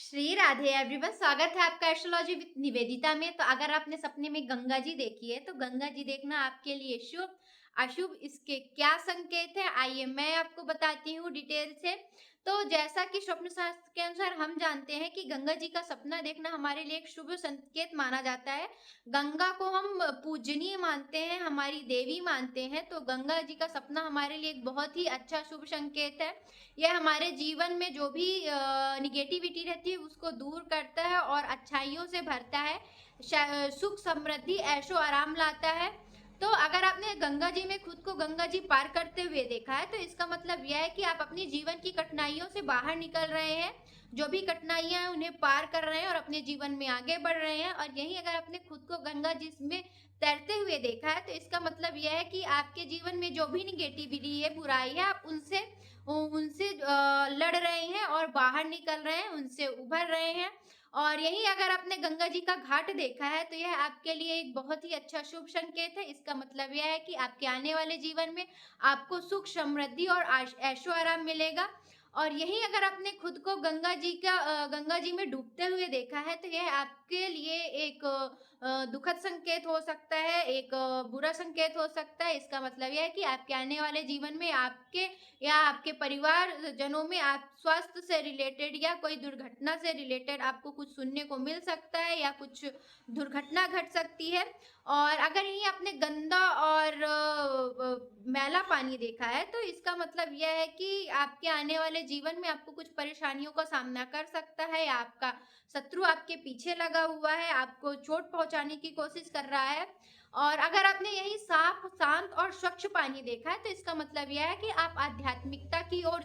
Shri Radhe everyone, स्वागत है आपका एस्ट्रोलॉजी विद निवेदिता में। तो अगर आपने सपने में गंगा जी देखी है तो गंगा जी देखना आपके लिए शुभ अशुभ इसके क्या संकेत है, आइए मैं आपको बताती हूँ डिटेल से। तो जैसा कि स्वप्न शास्त्र के अनुसार हम जानते हैं कि गंगा जी का सपना देखना हमारे लिए एक शुभ संकेत माना जाता है। गंगा को हम पूजनीय मानते हैं, हमारी देवी मानते हैं, तो गंगा जी का सपना हमारे लिए एक बहुत ही अच्छा शुभ संकेत है। यह हमारे जीवन में जो भी निगेटिविटी रहती है उसको दूर करता है और अच्छाइयों से भरता है, सुख समृद्धि ऐशो आराम लाता है। तो अगर आपने गंगा जी में खुद को गंगा जी पार करते हुए देखा है तो इसका मतलब यह है कि आप अपनी जीवन की कठिनाइयों से बाहर निकल रहे हैं, जो भी कठिनाइयां हैं उन्हें पार कर रहे हैं और अपने जीवन में आगे बढ़ रहे हैं। और यही अगर आपने खुद को गंगा जी में तैरते हुए देखा है तो इसका मतलब यह है कि आपके जीवन में जो भी निगेटिविटी है, बुराई है, आप उनसे उनसे लड़ रहे हैं और बाहर निकल रहे हैं, उनसे उभर रहे हैं। और यही अगर आपने गंगा जी का घाट देखा है तो यह आपके लिए एक बहुत ही अच्छा शुभ संकेत है। इसका मतलब यह है कि आपके आने वाले जीवन में आपको सुख समृद्धि और ऐशो आराम मिलेगा। और यही अगर आपने खुद को गंगा जी में डूबते हुए देखा है तो यह आपके लिए एक दुखद संकेत हो सकता है, एक बुरा संकेत हो सकता है। इसका मतलब यह है कि आपके आने वाले जीवन में आपके या आपके परिवार जनों में आप स्वास्थ्य से रिलेटेड या कोई दुर्घटना से रिलेटेड आपको कुछ सुनने को मिल सकता है या कुछ दुर्घटना घट सकती है। और अगर यही आपने गंदा और मैला पानी देखा है तो इसका मतलब यह है कि आपके आने वाले जीवन में आपको कुछ परेशानियों का सामना कर सकता है, या आपका शत्रु आपके पीछे लगा हुआ है, आपको चोट पहुंचाने की कोशिश कर रहा है। और अगर आपने यही साफ, शांत और स्वच्छ पानी देखा है तो इसका मतलब यह है कि आप आध्यात्मिकता की ओर